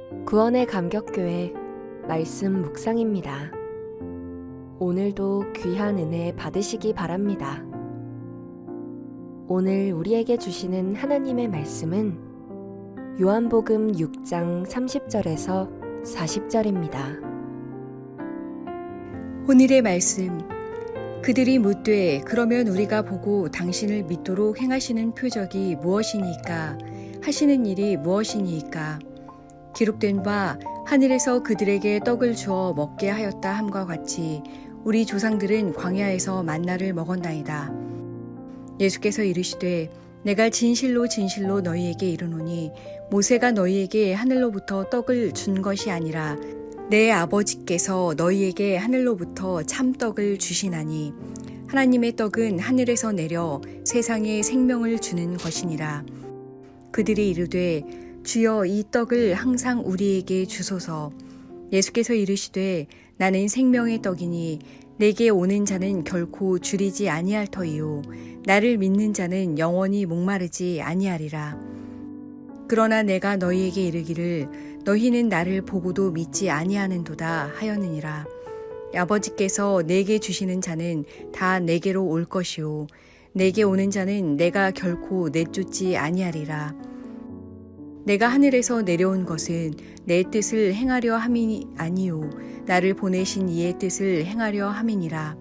구원의 감격교회 말씀 묵상입니다. 오늘도 귀한 은혜 받으시기 바랍니다. 오늘 우리에게 주시는 하나님의 말씀은 요한복음 6장 30절에서 40절입니다. 오늘의 말씀. 그들이 묻되 그러면 우리가 보고 당신을 믿도록 행하시는 표적이 무엇이니까 하시는 일이 무엇이니까 기록된 바 하늘에서 그들에게 떡을 주어 먹게 하였다 함과 같이 우리 조상들은 광야에서 만나를 먹었나이다. 예수께서 이르시되 내가 진실로 진실로 너희에게 이르노니 모세가 너희에게 하늘로부터 떡을 준 것이 아니라 내 아버지께서 너희에게 하늘로부터 참떡을 주시나니 하나님의 떡은 하늘에서 내려 세상에 생명을 주는 것이니라. 그들이 이르되 주여 이 떡을 항상 우리에게 주소서. 예수께서 이르시되 나는 생명의 떡이니 내게 오는 자는 결코 줄이지 아니할 터이요 나를 믿는 자는 영원히 목마르지 아니하리라. 그러나 내가 너희에게 이르기를 너희는 나를 보고도 믿지 아니하는도다 하였느니라. 아버지께서 내게 주시는 자는 다 내게로 올 것이요 내게 오는 자는 내가 결코 내쫓지 아니하리라. 내가 하늘에서 내려온 것은 내 뜻을 행하려 함이 아니요 나를 보내신 이의 뜻을 행하려 함이니라.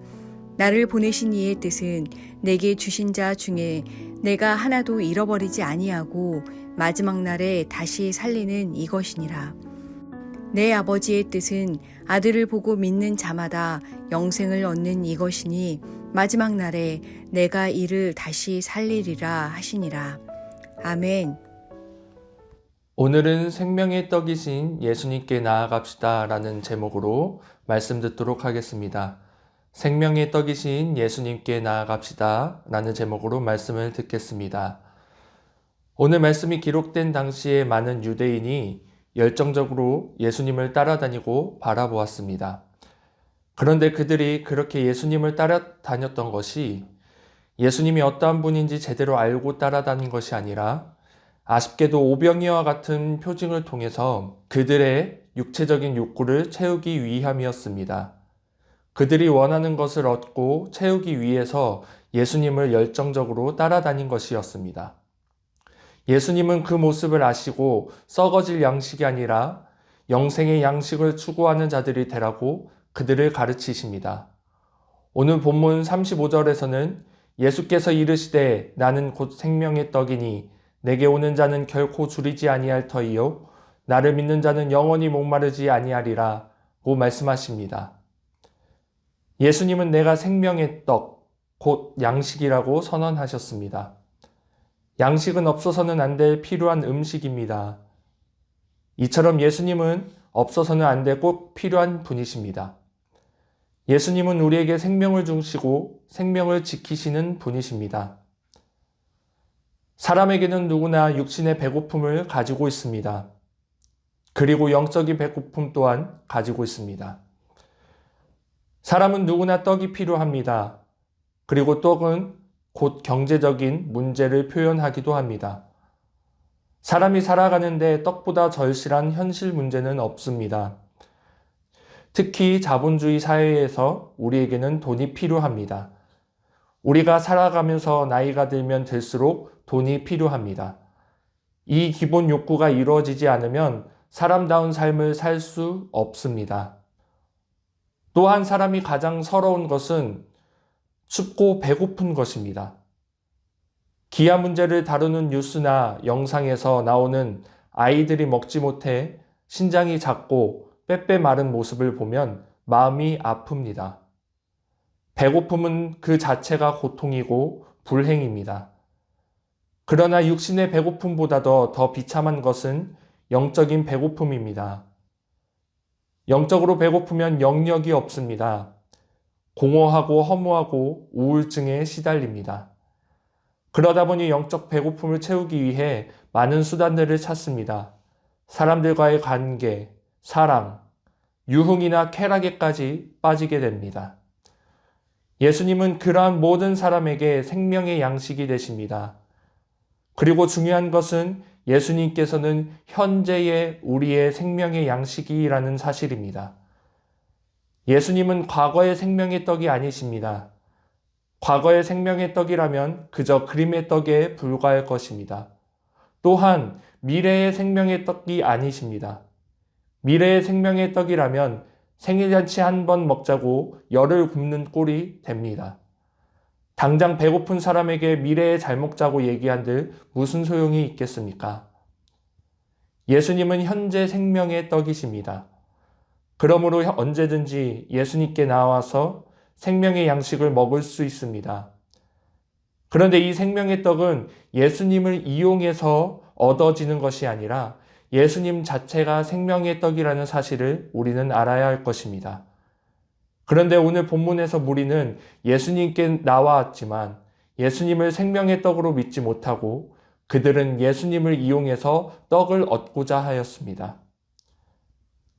나를 보내신 이의 뜻은 내게 주신 자 중에 내가 하나도 잃어버리지 아니하고 마지막 날에 다시 살리는 이것이니라. 내 아버지의 뜻은 아들을 보고 믿는 자마다 영생을 얻는 이것이니 마지막 날에 내가 이를 다시 살리리라 하시니라. 아멘. 오늘은 생명의 떡이신 예수님께 나아갑시다 라는 제목으로 말씀 듣도록 하겠습니다. 생명의 떡이신 예수님께 나아갑시다 라는 제목으로 말씀을 듣겠습니다. 오늘 말씀이 기록된 당시에 많은 유대인이 열정적으로 예수님을 따라다니고 바라보았습니다. 그런데 그들이 그렇게 예수님을 따라다녔던 것이 예수님이 어떠한 분인지 제대로 알고 따라다닌 것이 아니라 아쉽게도 오병이와 같은 표징을 통해서 그들의 육체적인 욕구를 채우기 위함이었습니다. 그들이 원하는 것을 얻고 채우기 위해서 예수님을 열정적으로 따라다닌 것이었습니다. 예수님은 그 모습을 아시고 썩어질 양식이 아니라 영생의 양식을 추구하는 자들이 되라고 그들을 가르치십니다. 오늘 본문 35절에서는 예수께서 이르시되 나는 곧 생명의 떡이니 내게 오는 자는 결코 줄이지 아니할 터이요 나를 믿는 자는 영원히 목마르지 아니하리라 고 말씀하십니다. 예수님은 내가 생명의 떡, 곧 양식이라고 선언하셨습니다. 양식은 없어서는 안 될 필요한 음식입니다. 이처럼 예수님은 없어서는 안 될 꼭 필요한 분이십니다. 예수님은 우리에게 생명을 주시고 생명을 지키시는 분이십니다. 사람에게는 누구나 육신의 배고픔을 가지고 있습니다. 그리고 영적인 배고픔 또한 가지고 있습니다. 사람은 누구나 떡이 필요합니다. 그리고 떡은 곧 경제적인 문제를 표현하기도 합니다. 사람이 살아가는데 떡보다 절실한 현실 문제는 없습니다. 특히 자본주의 사회에서 우리에게는 돈이 필요합니다. 우리가 살아가면서 나이가 들면 들수록 돈이 필요합니다. 이 기본 욕구가 이루어지지 않으면 사람다운 삶을 살 수 없습니다. 또한 사람이 가장 서러운 것은 춥고 배고픈 것입니다. 기아 문제를 다루는 뉴스나 영상에서 나오는 아이들이 먹지 못해 신장이 작고 빼빼 마른 모습을 보면 마음이 아픕니다. 배고픔은 그 자체가 고통이고 불행입니다. 그러나 육신의 배고픔보다도 더 비참한 것은 영적인 배고픔입니다. 영적으로 배고프면 영력이 없습니다. 공허하고 허무하고 우울증에 시달립니다. 그러다 보니 영적 배고픔을 채우기 위해 많은 수단들을 찾습니다. 사람들과의 관계, 사랑, 유흥이나 쾌락에까지 빠지게 됩니다. 예수님은 그러한 모든 사람에게 생명의 양식이 되십니다. 그리고 중요한 것은 예수님께서는 현재의 우리의 생명의 양식이라는 사실입니다. 예수님은 과거의 생명의 떡이 아니십니다. 과거의 생명의 떡이라면 그저 그림의 떡에 불과할 것입니다. 또한 미래의 생명의 떡이 아니십니다. 미래의 생명의 떡이라면 생일잔치 한 번 먹자고 열을 굶는 꼴이 됩니다. 당장 배고픈 사람에게 미래에 잘 먹자고 얘기한들 무슨 소용이 있겠습니까? 예수님은 현재 생명의 떡이십니다. 그러므로 언제든지 예수님께 나와서 생명의 양식을 먹을 수 있습니다. 그런데 이 생명의 떡은 예수님을 이용해서 얻어지는 것이 아니라 예수님 자체가 생명의 떡이라는 사실을 우리는 알아야 할 것입니다. 그런데 오늘 본문에서 무리는 예수님께 나왔지만 예수님을 생명의 떡으로 믿지 못하고 그들은 예수님을 이용해서 떡을 얻고자 하였습니다.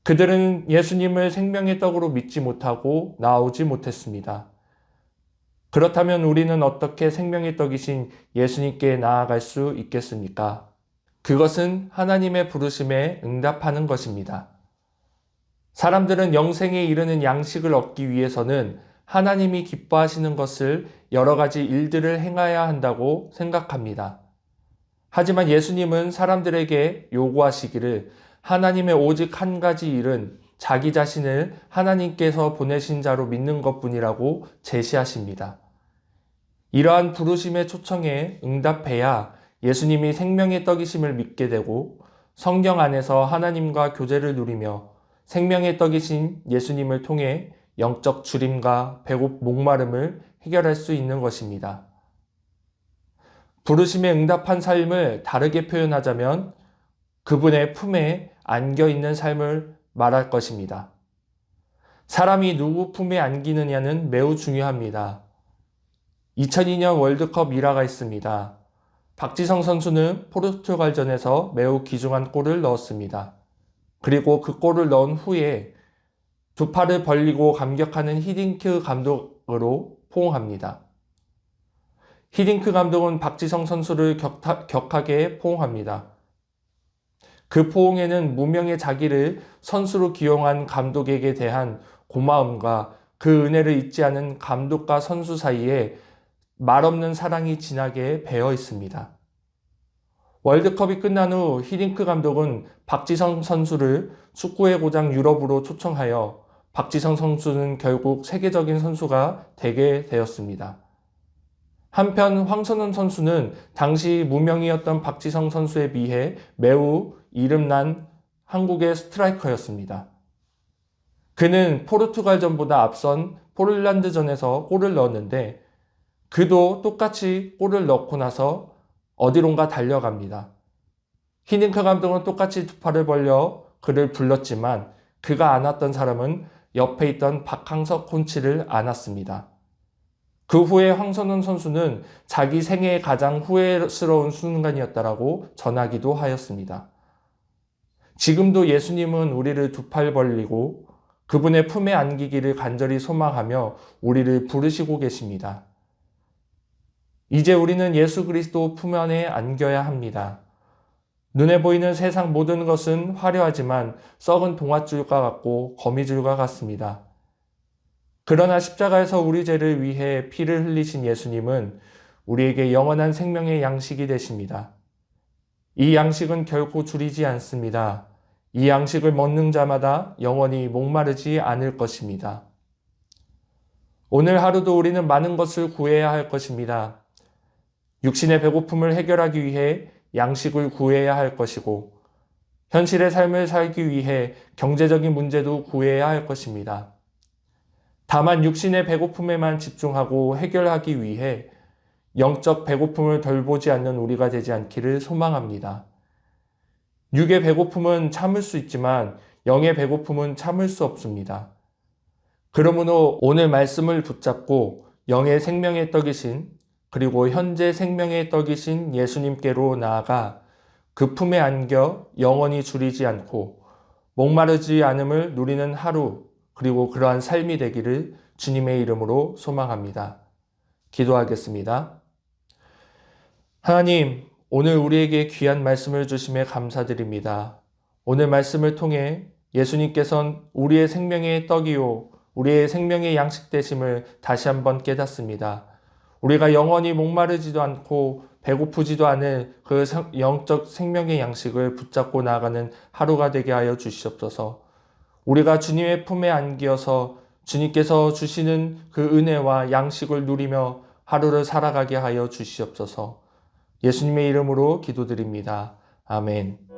그들은 예수님을 생명의 떡으로 믿지 못하고 나오지 못했습니다. 그렇다면 우리는 어떻게 생명의 떡이신 예수님께 나아갈 수 있겠습니까? 그것은 하나님의 부르심에 응답하는 것입니다. 사람들은 영생에 이르는 양식을 얻기 위해서는 하나님이 기뻐하시는 것을 여러 가지 일들을 행해야 한다고 생각합니다. 하지만 예수님은 사람들에게 요구하시기를 하나님의 오직 한 가지 일은 자기 자신을 하나님께서 보내신 자로 믿는 것뿐이라고 제시하십니다. 이러한 부르심의 초청에 응답해야 예수님이 생명의 떡이심을 믿게 되고 성령 안에서 하나님과 교제를 누리며 생명의 떡이신 예수님을 통해 영적 주림과 목마름을 해결할 수 있는 것입니다. 부르심에 응답한 삶을 다르게 표현하자면 그분의 품에 안겨 있는 삶을 말할 것입니다. 사람이 누구 품에 안기느냐는 매우 중요합니다. 2002년 월드컵 일화가 있습니다. 박지성 선수는 포르투갈전에서 매우 귀중한 골을 넣었습니다. 그리고 그 골을 넣은 후에 두 팔을 벌리고 감격하는 히딩크 감독으로 포옹합니다. 히딩크 감독은 박지성 선수를 격하게 포옹합니다. 그 포옹에는 무명의 자기를 선수로 기용한 감독에게 대한 고마움과 그 은혜를 잊지 않은 감독과 선수 사이에 말없는 사랑이 진하게 배어 있습니다. 월드컵이 끝난 후 히딩크 감독은 박지성 선수를 축구의 고장 유럽으로 초청하여 박지성 선수는 결국 세계적인 선수가 되게 되었습니다. 한편 황선홍 선수는 당시 무명이었던 박지성 선수에 비해 매우 이름난 한국의 스트라이커였습니다. 그는 포르투갈전보다 앞선 폴란드전에서 골을 넣었는데 그도 똑같이 골을 넣고 나서 어디론가 달려갑니다. 히딩크 감독은 똑같이 두 팔을 벌려 그를 불렀지만 그가 안았던 사람은 옆에 있던 박항석 코치를 안았습니다. 그 후에 황선홍 선수는 자기 생애의 가장 후회스러운 순간이었다라고 전하기도 하였습니다. 지금도 예수님은 우리를 두 팔 벌리고 그분의 품에 안기기를 간절히 소망하며 우리를 부르시고 계십니다. 이제 우리는 예수 그리스도 품 안에 안겨야 합니다. 눈에 보이는 세상 모든 것은 화려하지만 썩은 동아줄과 같고 거미줄과 같습니다. 그러나 십자가에서 우리 죄를 위해 피를 흘리신 예수님은 우리에게 영원한 생명의 양식이 되십니다. 이 양식은 결코 줄이지 않습니다. 이 양식을 먹는 자마다 영원히 목마르지 않을 것입니다. 오늘 하루도 우리는 많은 것을 구해야 할 것입니다. 육신의 배고픔을 해결하기 위해 양식을 구해야 할 것이고 현실의 삶을 살기 위해 경제적인 문제도 구해야 할 것입니다. 다만 육신의 배고픔에만 집중하고 해결하기 위해 영적 배고픔을 덜 보지 않는 우리가 되지 않기를 소망합니다. 육의 배고픔은 참을 수 있지만 영의 배고픔은 참을 수 없습니다. 그러므로 오늘 말씀을 붙잡고 영의 생명의 떡이신 그리고 현재 생명의 떡이신 예수님께로 나아가 그 품에 안겨 영원히 줄이지 않고 목마르지 않음을 누리는 하루 그리고 그러한 삶이 되기를 주님의 이름으로 소망합니다. 기도하겠습니다. 하나님, 오늘 우리에게 귀한 말씀을 주심에 감사드립니다. 오늘 말씀을 통해 예수님께서는 우리의 생명의 떡이요, 우리의 생명의 양식 되심을 다시 한번 깨닫습니다. 우리가 영원히 목마르지도 않고 배고프지도 않을 그 영적 생명의 양식을 붙잡고 나아가는 하루가 되게 하여 주시옵소서. 우리가 주님의 품에 안기어서 주님께서 주시는 그 은혜와 양식을 누리며 하루를 살아가게 하여 주시옵소서. 예수님의 이름으로 기도드립니다. 아멘.